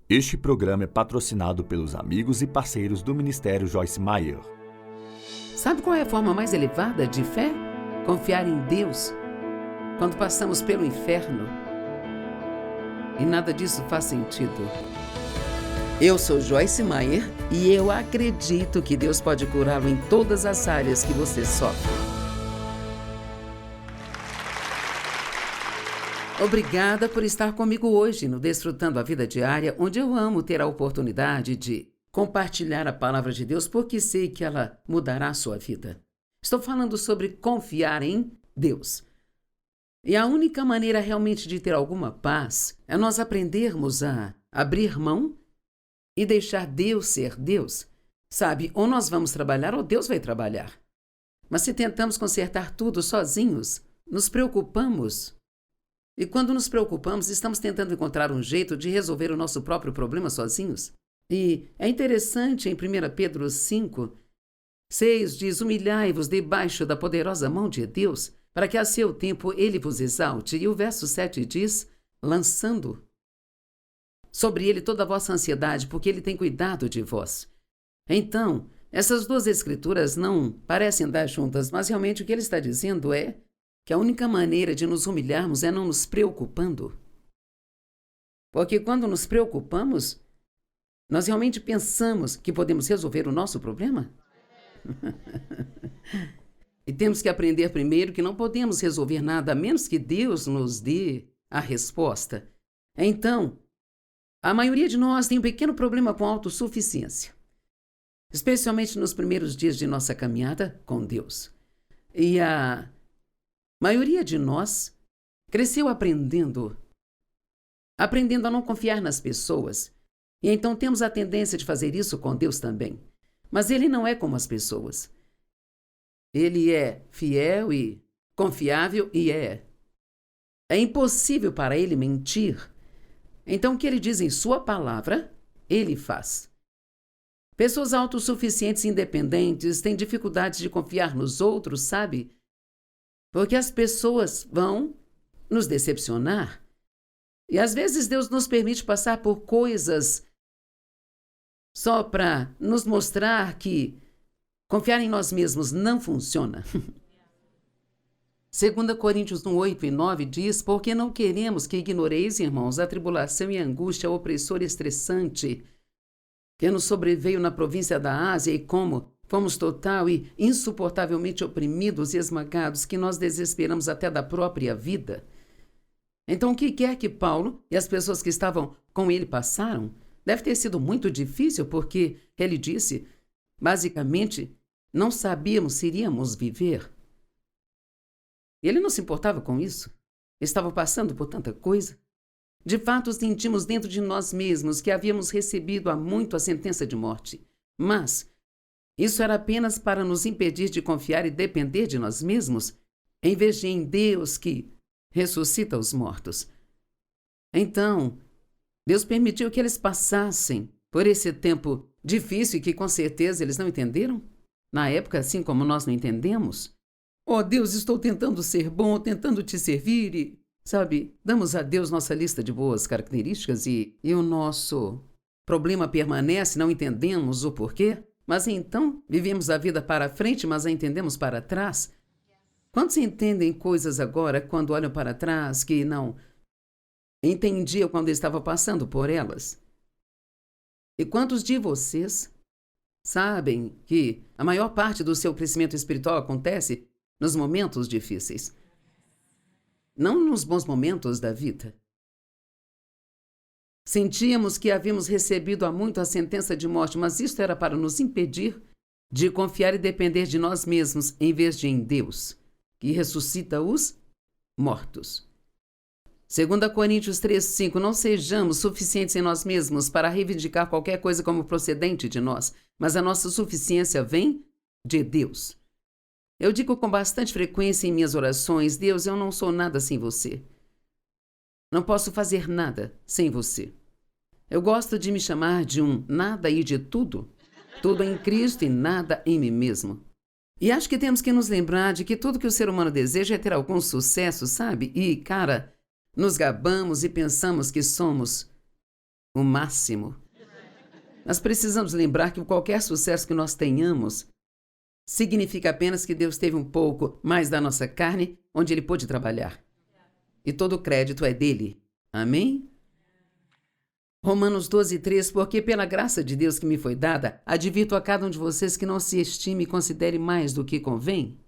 Este programa é patrocinado pelos amigos e parceiros do Ministério Joyce Meyer. Sabe qual é a forma mais elevada de fé? Confiar em Deus. Quando passamos pelo inferno e nada disso faz sentido. Eu sou Joyce Meyer e eu acredito que Deus pode curá-lo em todas as áreas que você sofre. Obrigada por estar comigo hoje no Desfrutando a Vida Diária, onde eu amo ter a oportunidade de compartilhar a palavra de Deus, porque sei que ela mudará a sua vida. Estou falando sobre confiar em Deus. E a única maneira realmente de ter alguma paz é nós aprendermos a abrir mão e deixar Deus ser Deus. Sabe, ou nós vamos trabalhar ou Deus vai trabalhar. Mas se tentamos consertar tudo sozinhos, nos preocupamos. E quando nos preocupamos, estamos tentando encontrar um jeito de resolver o nosso próprio problema sozinhos. E é interessante em 1 Pedro 5:6 diz: humilhai-vos debaixo da poderosa mão de Deus, para que a seu tempo ele vos exalte. E o verso 7 diz: lançando sobre ele toda a vossa ansiedade, porque ele tem cuidado de vós. Então, essas duas escrituras não parecem andar juntas, mas realmente o que ele está dizendo é que a única maneira de nos humilharmos é não nos preocupando. Porque quando nos preocupamos, nós realmente pensamos que podemos resolver o nosso problema? E temos que aprender primeiro que não podemos resolver nada a menos que Deus nos dê a resposta. Então, a maioria de nós tem um pequeno problema com a autossuficiência, especialmente nos primeiros dias de nossa caminhada com Deus. E a maioria de nós cresceu aprendendo a não confiar nas pessoas. E então temos a tendência de fazer isso com Deus também. Mas Ele não é como as pessoas. Ele é fiel e confiável e é impossível para Ele mentir. Então o que Ele diz em sua palavra, Ele faz. Pessoas autossuficientes e independentes têm dificuldades de confiar nos outros, sabe? Porque as pessoas vão nos decepcionar. E às vezes Deus nos permite passar por coisas só para nos mostrar que confiar em nós mesmos não funciona. 2 Coríntios 1:8 e 9 diz: porque não queremos que ignoreis, irmãos, a tribulação e a angústia opressora e estressante que nos sobreveio na província da Ásia, e como fomos total e insuportavelmente oprimidos e esmagados, que nós desesperamos até da própria vida. Então, o que quer que Paulo e as pessoas que estavam com ele passaram? Deve ter sido muito difícil, porque ele disse, basicamente, não sabíamos se iríamos viver. Ele não se importava com isso. Estava passando por tanta coisa. De fato, sentimos dentro de nós mesmos que havíamos recebido há muito a sentença de morte. Mas isso era apenas para nos impedir de confiar e depender de nós mesmos, em vez de em Deus que ressuscita os mortos. Então, Deus permitiu que eles passassem por esse tempo difícil e que com certeza eles não entenderam. Na época, assim como nós não entendemos. Oh Deus, estou tentando ser bom, tentando te servir e, sabe, damos a Deus nossa lista de boas características e o nosso problema permanece, não entendemos o porquê. Mas então, vivemos a vida para frente, mas a entendemos para trás? Quantos entendem coisas agora quando olham para trás que não entendiam quando estavam passando por elas? E quantos de vocês sabem que a maior parte do seu crescimento espiritual acontece nos momentos difíceis? Não nos bons momentos da vida. Sentíamos que havíamos recebido há muito a sentença de morte, mas isto era para nos impedir de confiar e depender de nós mesmos, em vez de em Deus, que ressuscita os mortos. 2 Coríntios 3:5: não sejamos suficientes em nós mesmos para reivindicar qualquer coisa como procedente de nós, mas a nossa suficiência vem de Deus. Eu digo com bastante frequência em minhas orações: Deus, eu não sou nada sem você. Não posso fazer nada sem você. Eu gosto de me chamar de um nada e de tudo. Tudo em Cristo e nada em mim mesmo. E acho que temos que nos lembrar de que tudo que o ser humano deseja é ter algum sucesso, sabe? E, cara, nos gabamos e pensamos que somos o máximo. Nós precisamos lembrar que qualquer sucesso que nós tenhamos significa apenas que Deus teve um pouco mais da nossa carne onde Ele pôde trabalhar. E todo o crédito é dele. Amém? Romanos 12:3, porque pela graça de Deus que me foi dada, advirto a cada um de vocês que não se estime e considere mais do que convém.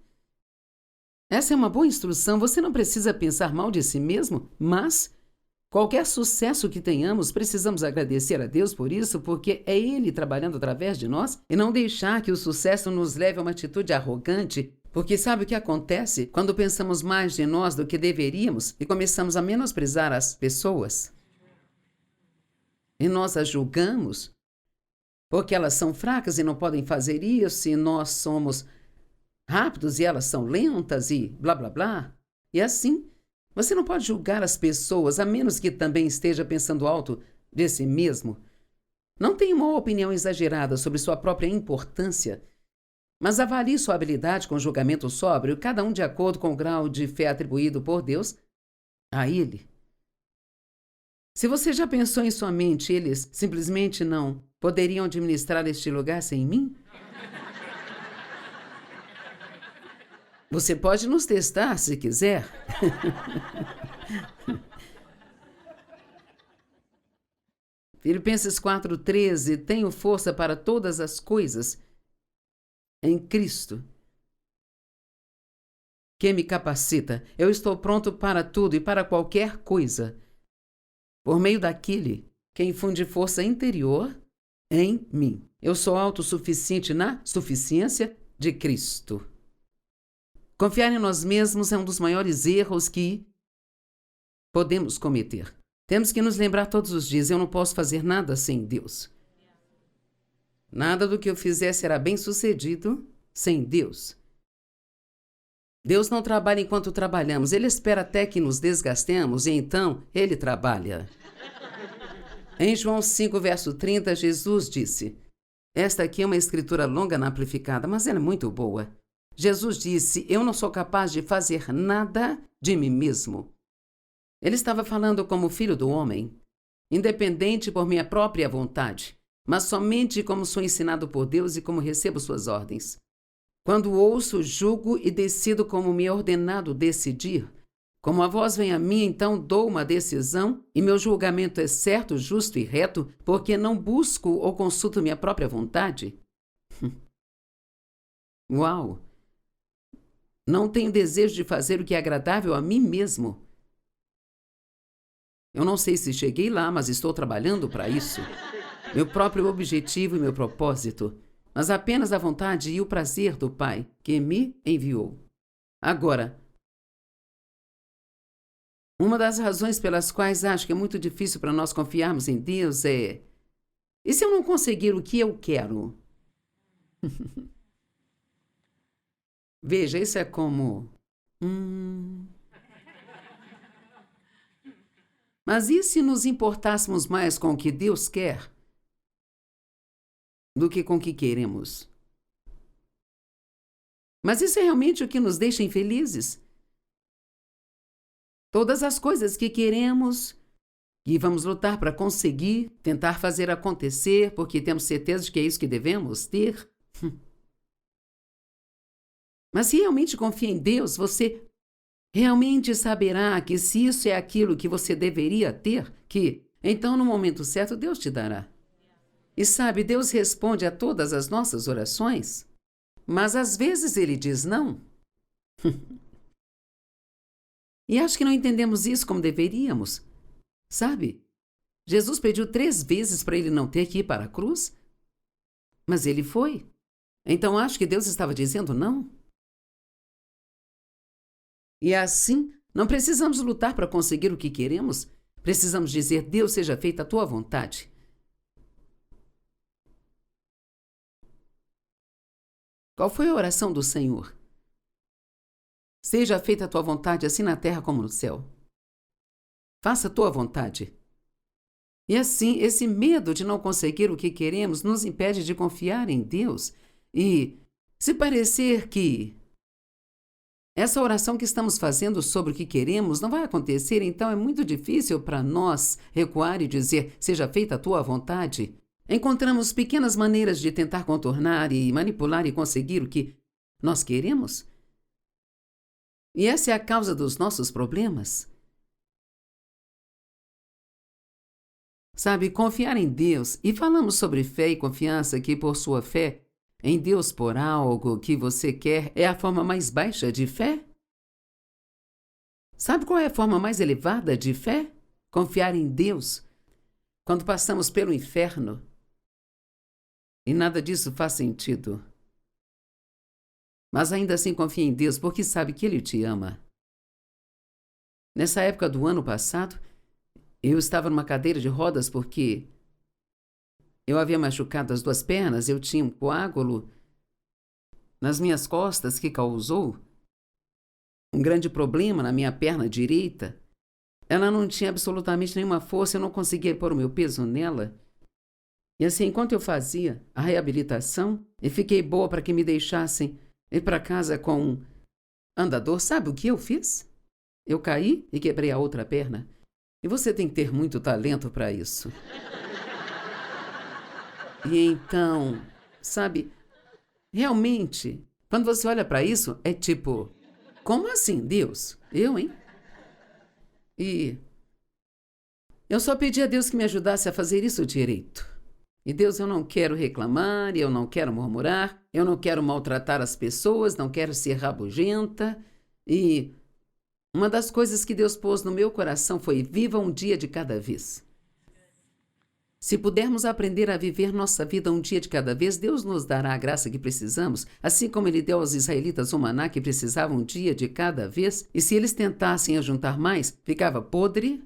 Essa é uma boa instrução, você não precisa pensar mal de si mesmo, mas qualquer sucesso que tenhamos, precisamos agradecer a Deus por isso, porque é Ele trabalhando através de nós, e não deixar que o sucesso nos leve a uma atitude arrogante, porque sabe o que acontece quando pensamos mais de nós do que deveríamos e começamos a menosprezar as pessoas? E nós as julgamos porque elas são fracas e não podem fazer isso, e nós somos rápidos e elas são lentas e blá blá blá. E assim, você não pode julgar as pessoas a menos que também esteja pensando alto de si mesmo. Não tenha uma opinião exagerada sobre sua própria importância, mas avalie sua habilidade com julgamento sóbrio, cada um de acordo com o grau de fé atribuído por Deus a Ele. Se você já pensou em sua mente, eles simplesmente não poderiam administrar este lugar sem mim? Você pode nos testar se quiser. Filipenses 4:13, tenho força para todas as coisas em Cristo, que me capacita. Eu estou pronto para tudo e para qualquer coisa, por meio daquele que infunde força interior em mim. Eu sou autossuficiente na suficiência de Cristo. Confiar em nós mesmos é um dos maiores erros que podemos cometer. Temos que nos lembrar todos os dias, eu não posso fazer nada sem Deus. Nada do que eu fizer será bem sucedido sem Deus. Deus não trabalha enquanto trabalhamos, Ele espera até que nos desgastemos e então Ele trabalha. Em João 5, verso 30, Jesus disse, esta aqui é uma escritura longa na amplificada, mas ela é muito boa. Jesus disse, eu não sou capaz de fazer nada de mim mesmo. Ele estava falando como filho do homem, independente por minha própria vontade, mas somente como sou ensinado por Deus e como recebo suas ordens. Quando ouço, julgo e decido como me é ordenado decidir. Como a voz vem a mim, então dou uma decisão e meu julgamento é certo, justo e reto, porque não busco ou consulto minha própria vontade. Uau! Não tenho desejo de fazer o que é agradável a mim mesmo. Eu não sei se cheguei lá, mas estou trabalhando para isso. Meu próprio objetivo e meu propósito, mas apenas a vontade e o prazer do Pai que me enviou. Agora, uma das razões pelas quais acho que é muito difícil para nós confiarmos em Deus é: e se eu não conseguir o que eu quero? Veja, isso é como... Mas e se nos importássemos mais com o que Deus quer do que com o que queremos? Mas isso é realmente o que nos deixa infelizes? Todas as coisas que queremos e vamos lutar para conseguir, tentar fazer acontecer, porque temos certeza de que é isso que devemos ter. Mas se realmente confia em Deus, você realmente saberá que se isso é aquilo que você deveria ter, que então no momento certo Deus te dará. E sabe, Deus responde a todas as nossas orações, mas às vezes Ele diz não. E acho que não entendemos isso como deveríamos. Sabe, Jesus pediu 3 vezes para Ele não ter que ir para a cruz, mas Ele foi. Então acho que Deus estava dizendo não. E assim, não precisamos lutar para conseguir o que queremos, precisamos dizer, Deus, seja feita a tua vontade. Qual foi a oração do Senhor? Seja feita a tua vontade, assim na terra como no céu. Faça a tua vontade. E assim, esse medo de não conseguir o que queremos nos impede de confiar em Deus. E se parecer que essa oração que estamos fazendo sobre o que queremos não vai acontecer, então é muito difícil para nós recuar e dizer, seja feita a tua vontade. Encontramos pequenas maneiras de tentar contornar e manipular e conseguir o que nós queremos. E essa é a causa dos nossos problemas. Sabe, confiar em Deus, e falamos sobre fé e confiança que por sua fé em Deus por algo que você quer é a forma mais baixa de fé? Sabe qual é a forma mais elevada de fé? Confiar em Deus. Quando passamos pelo inferno, e nada disso faz sentido. Mas ainda assim confia em Deus porque sabe que Ele te ama. Nessa época do ano passado, eu estava numa cadeira de rodas porque eu havia machucado as 2 pernas, eu tinha um coágulo nas minhas costas que causou um grande problema na minha perna direita. Ela não tinha absolutamente nenhuma força, eu não conseguia pôr o meu peso nela. E assim, enquanto eu fazia a reabilitação, e fiquei boa para que me deixassem ir para casa com um andador, sabe o que eu fiz? Eu caí e quebrei a outra perna. E você tem que ter muito talento para isso. E então, sabe, realmente, quando você olha para isso, é tipo, como assim, Deus? Eu, hein? E eu só pedi a Deus que me ajudasse a fazer isso direito. E Deus, eu não quero reclamar, eu não quero murmurar, eu não quero maltratar as pessoas, não quero ser rabugenta. E uma das coisas que Deus pôs no meu coração foi: viva um dia de cada vez. Se pudermos aprender a viver nossa vida um dia de cada vez, Deus nos dará a graça que precisamos, assim como Ele deu aos israelitas o maná que precisavam um dia de cada vez, e se eles tentassem ajuntar mais, ficava podre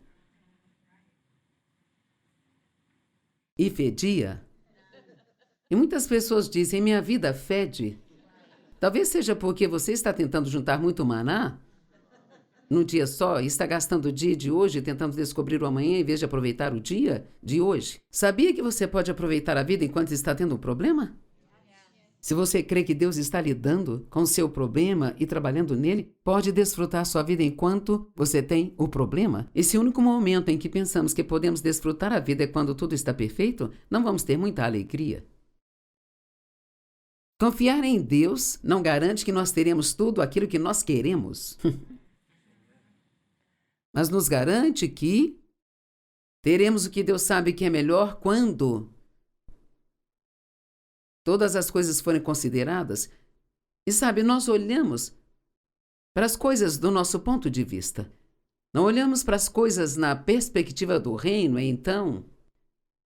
e fedia. E muitas pessoas dizem, minha vida fede. Talvez seja porque você está tentando juntar muito maná num dia só e está gastando o dia de hoje tentando descobrir o amanhã em vez de aproveitar o dia de hoje. Sabia que você pode aproveitar a vida enquanto está tendo um problema? Se você crê que Deus está lidando com o seu problema e trabalhando nele, pode desfrutar sua vida enquanto você tem o problema. Esse único momento em que pensamos que podemos desfrutar a vida é quando tudo está perfeito, não vamos ter muita alegria. Confiar em Deus não garante que nós teremos tudo aquilo que nós queremos. Mas nos garante que teremos o que Deus sabe que é melhor quando todas as coisas forem consideradas. E sabe, nós olhamos para as coisas do nosso ponto de vista. Não olhamos para as coisas na perspectiva do reino. Então,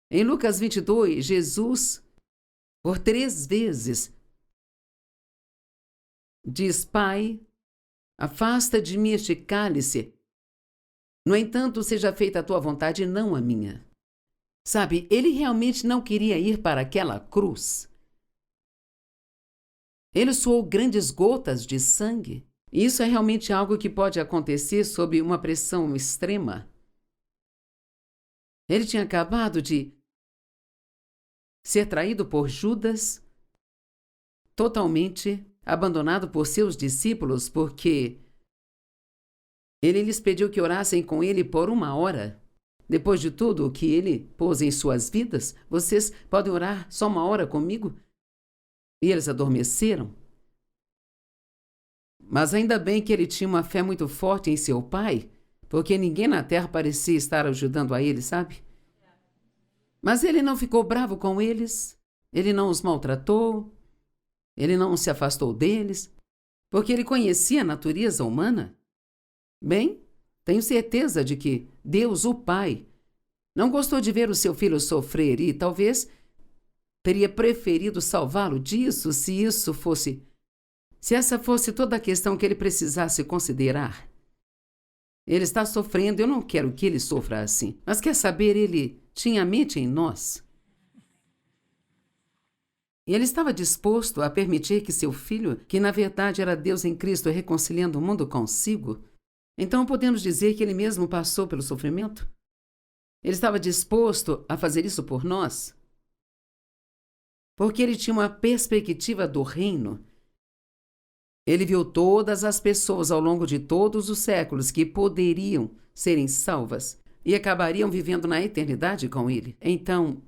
em Lucas 22, Jesus, por 3 vezes, diz: Pai, afasta de mim este cálice. No entanto, seja feita a tua vontade e não a minha. Sabe, ele realmente não queria ir para aquela cruz. Ele suou grandes gotas de sangue. E isso é realmente algo que pode acontecer sob uma pressão extrema. Ele tinha acabado de ser traído por Judas, totalmente abandonado por seus discípulos, porque ele lhes pediu que orassem com ele por 1 hora. Depois de tudo o que ele pôs em suas vidas, vocês podem orar só 1 hora comigo? E eles adormeceram. Mas ainda bem que ele tinha uma fé muito forte em seu pai, porque ninguém na terra parecia estar ajudando a ele, sabe? Mas ele não ficou bravo com eles, ele não os maltratou, ele não se afastou deles, porque ele conhecia a natureza humana. Bem, tenho certeza de que Deus, o Pai, não gostou de ver o seu filho sofrer e talvez teria preferido salvá-lo disso se essa fosse toda a questão que ele precisasse considerar. Ele está sofrendo, eu não quero que ele sofra assim. Mas quer saber, ele tinha a mente em nós. E ele estava disposto a permitir que seu filho, que na verdade era Deus em Cristo reconciliando o mundo consigo, então podemos dizer que ele mesmo passou pelo sofrimento? Ele estava disposto a fazer isso por nós? Porque ele tinha uma perspectiva do reino. Ele viu todas as pessoas ao longo de todos os séculos que poderiam serem salvas e acabariam vivendo na eternidade com ele. Então,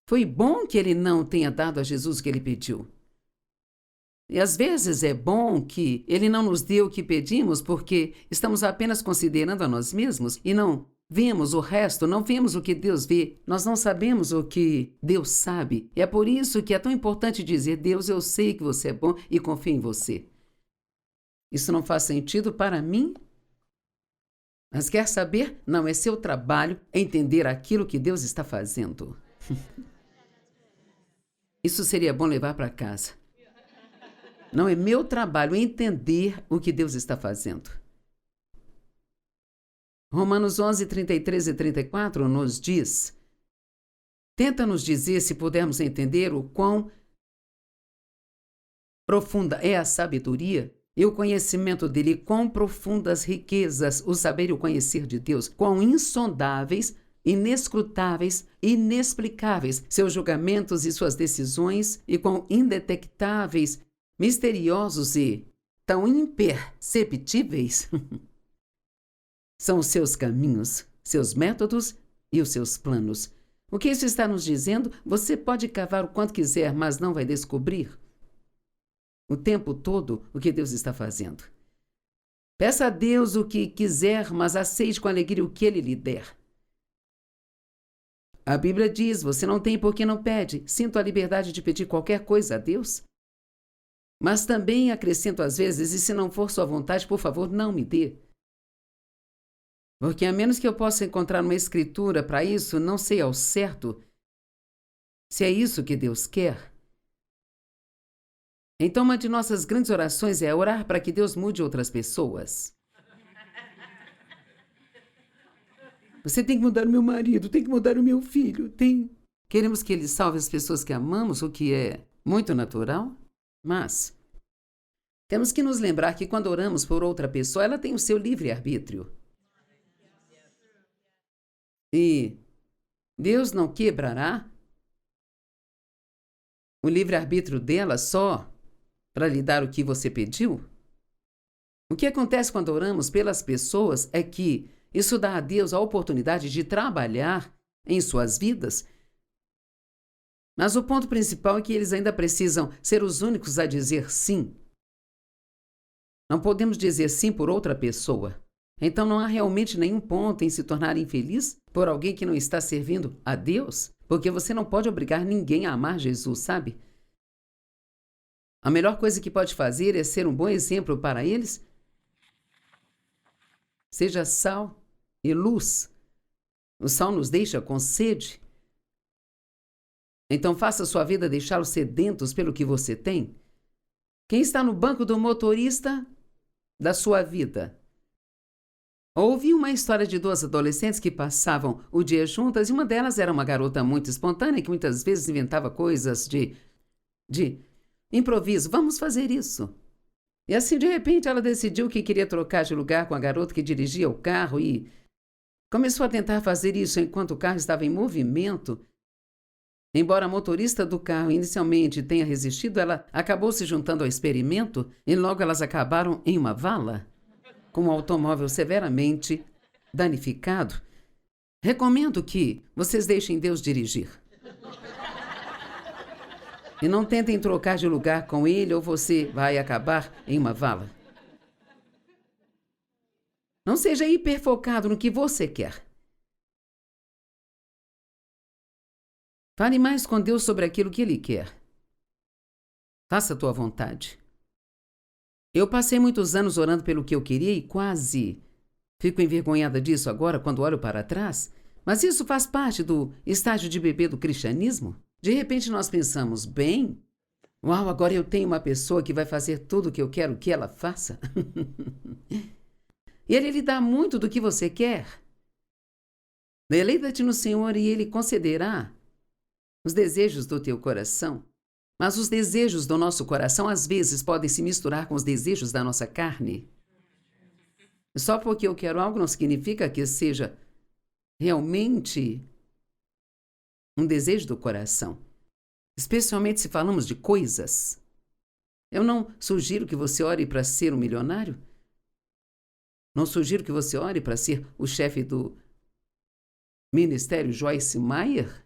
foi bom que ele não tenha dado a Jesus o que ele pediu. E às vezes é bom que ele não nos dê o que pedimos porque estamos apenas considerando a nós mesmos e não vemos o resto, não vemos o que Deus vê, nós não sabemos o que Deus sabe. E é por isso que é tão importante dizer: Deus, eu sei que você é bom e confio em você. Isso não faz sentido para mim? Mas quer saber? Não é seu trabalho entender aquilo que Deus está fazendo. Isso seria bom levar para casa. Não é meu trabalho entender o que Deus está fazendo. Romanos 11, 33 e 34 nos diz: tenta nos dizer se pudermos entender o quão profunda é a sabedoria e o conhecimento dele, quão profundas riquezas o saber e o conhecer de Deus, quão insondáveis, inescrutáveis, inexplicáveis seus julgamentos e suas decisões, e quão indetectáveis, misteriosos e tão imperceptíveis são os seus caminhos, seus métodos e os seus planos. O que isso está nos dizendo? Você pode cavar o quanto quiser, mas não vai descobrir o tempo todo o que Deus está fazendo. Peça a Deus o que quiser, mas aceite com alegria o que Ele lhe der. A Bíblia diz: você não tem porque não pede. Sinto a liberdade de pedir qualquer coisa a Deus. Mas também acrescento às vezes: e se não for sua vontade, por favor, não me dê. Porque a menos que eu possa encontrar uma escritura para isso, não sei ao certo se é isso que Deus quer. Então, uma de nossas grandes orações é orar para que Deus mude outras pessoas. Você tem que mudar o meu marido, tem que mudar o meu filho, Queremos que Ele salve as pessoas que amamos, o que é muito natural, mas temos que nos lembrar que quando oramos por outra pessoa, ela tem o seu livre-arbítrio. E Deus não quebrará o livre-arbítrio dela só para lhe dar o que você pediu? O que acontece quando oramos pelas pessoas é que isso dá a Deus a oportunidade de trabalhar em suas vidas. Mas o ponto principal é que eles ainda precisam ser os únicos a dizer sim. Não podemos dizer sim por outra pessoa. Então não há realmente nenhum ponto em se tornar infeliz por alguém que não está servindo a Deus, porque você não pode obrigar ninguém a amar Jesus, sabe? A melhor coisa que pode fazer é ser um bom exemplo para eles. Seja sal e luz. O sal nos deixa com sede. Então faça sua vida deixá-los sedentos pelo que você tem. Quem está no banco do motorista da sua vida? Ouvi uma história de duas adolescentes que passavam o dia juntas e uma delas era uma garota muito espontânea que muitas vezes inventava coisas de improviso. Vamos fazer isso. E assim, de repente, ela decidiu que queria trocar de lugar com a garota que dirigia o carro e começou a tentar fazer isso enquanto o carro estava em movimento. Embora a motorista do carro inicialmente tenha resistido, ela acabou se juntando ao experimento e logo elas acabaram em uma vala, com o automóvel severamente danificado. Recomendo que vocês deixem Deus dirigir. E não tentem trocar de lugar com Ele ou você vai acabar em uma vala. Não seja hiperfocado no que você quer. Fale mais com Deus sobre aquilo que Ele quer. Faça a tua vontade. Eu passei muitos anos orando pelo que eu queria e quase fico envergonhada disso agora quando olho para trás. Mas isso faz parte do estágio de bebê do cristianismo. De repente nós pensamos, bem, uau, agora eu tenho uma pessoa que vai fazer tudo o que eu quero que ela faça. E Ele lhe dá muito do que você quer. Deleita-te no Senhor e Ele concederá os desejos do teu coração. Mas os desejos do nosso coração às vezes podem se misturar com os desejos da nossa carne. Só porque eu quero algo não significa que seja realmente um desejo do coração. Especialmente se falamos de coisas. Eu não sugiro que você ore para ser um milionário. Não sugiro que você ore para ser o chefe do Ministério Joyce Meyer.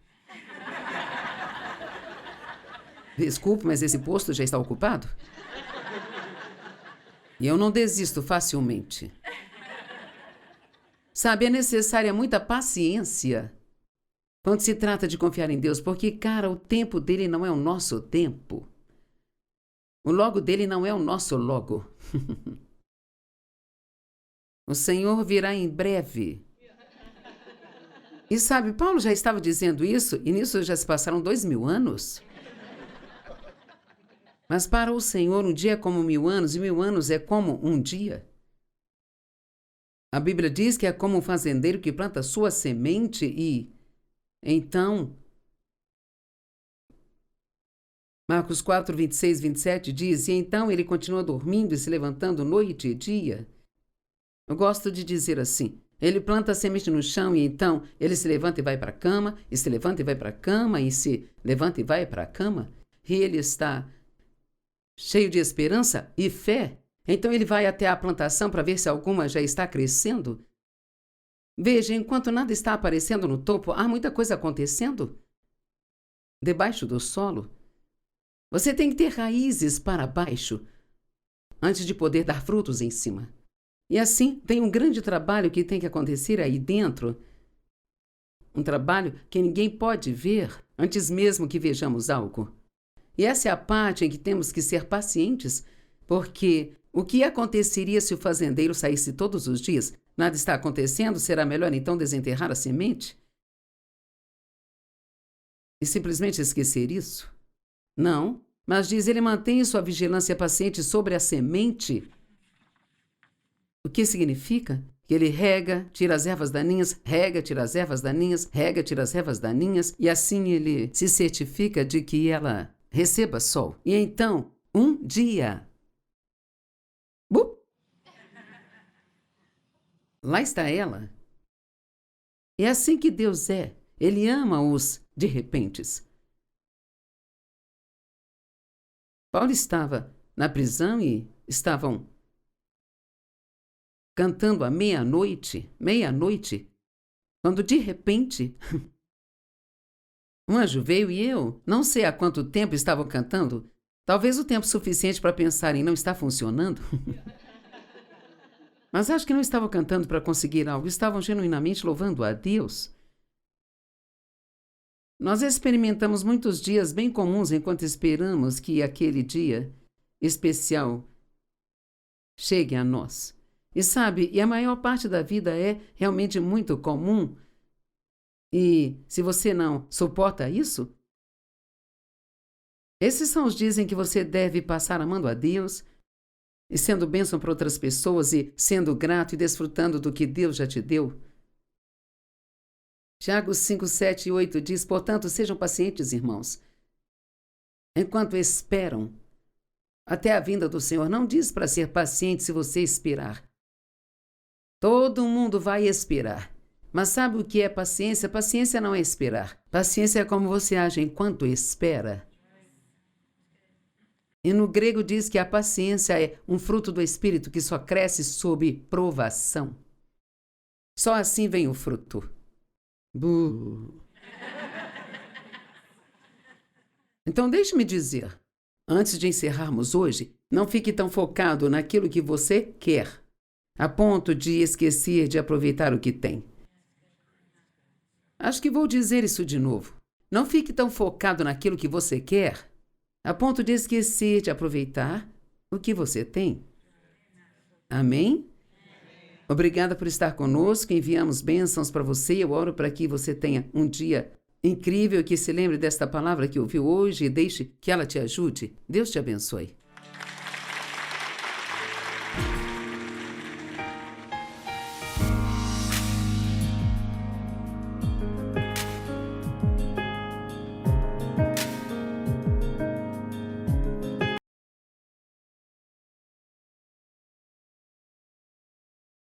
Desculpe, mas esse posto já está ocupado. E eu não desisto facilmente. Sabe, é necessária muita paciência quando se trata de confiar em Deus, porque, cara, o tempo dele não é o nosso tempo. O logo dele não é o nosso logo. O Senhor virá em breve. E sabe, Paulo já estava dizendo isso, e nisso já se passaram 2000 anos. Mas para o Senhor, um dia é como 1000 anos, e 1000 anos é como um dia. A Bíblia diz que é como um fazendeiro que planta sua semente e, então, Marcos 4, 26, 27 diz, e então ele continua dormindo e se levantando noite e dia. Eu gosto de dizer assim, ele planta a semente no chão e então ele se levanta e vai para a cama, e se levanta e vai para a cama, e se levanta e vai para a cama, e ele está cheio de esperança e fé. Então ele vai até a plantação para ver se alguma já está crescendo. Veja, enquanto nada está aparecendo no topo, há muita coisa acontecendo debaixo do solo. Você tem que ter raízes para baixo antes de poder dar frutos em cima. E assim, tem um grande trabalho que tem que acontecer aí dentro. Um trabalho que ninguém pode ver antes mesmo que vejamos algo. E essa é a parte em que temos que ser pacientes, porque o que aconteceria se o fazendeiro saísse todos os dias? Nada está acontecendo, será melhor então desenterrar a semente? E simplesmente esquecer isso? Não, mas diz ele mantém sua vigilância paciente sobre a semente. O que significa? Que ele rega, tira as ervas daninhas, rega, tira as ervas daninhas, rega, tira as ervas daninhas, e assim ele se certifica de que ela receba sol. E então, um dia, lá está ela. É assim que Deus é. Ele ama os de repentes. Paulo estava na prisão e estavam cantando à meia-noite, quando de repente um anjo veio e eu não sei há quanto tempo estavam cantando, talvez o tempo suficiente para pensarem não está funcionando. Mas acho que não estavam cantando para conseguir algo, estavam genuinamente louvando a Deus. Nós experimentamos muitos dias bem comuns enquanto esperamos que aquele dia especial chegue a nós. E sabe, a maior parte da vida é realmente muito comum. E se você não suporta isso, esses são os dias em que você deve passar amando a Deus, e sendo bênção para outras pessoas, e sendo grato e desfrutando do que Deus já te deu. Tiago 5, 7 e 8 diz, portanto, sejam pacientes, irmãos, enquanto esperam até a vinda do Senhor. Não diz para ser paciente se você esperar. Todo mundo vai esperar. Mas sabe o que é paciência? Paciência não é esperar. Paciência é como você age enquanto espera. E no grego diz que a paciência é um fruto do Espírito que só cresce sob provação. Só assim vem o fruto. Então deixe-me dizer, antes de encerrarmos hoje, não fique tão focado naquilo que você quer, a ponto de esquecer de aproveitar o que tem. Acho que vou dizer isso de novo. Não fique tão focado naquilo que você quer, a ponto de esquecer de aproveitar o que você tem. Amém? Obrigada por estar conosco, enviamos bênçãos para você. Eu oro para que você tenha um dia incrível, que se lembre desta palavra que ouviu hoje e deixe que ela te ajude. Deus te abençoe.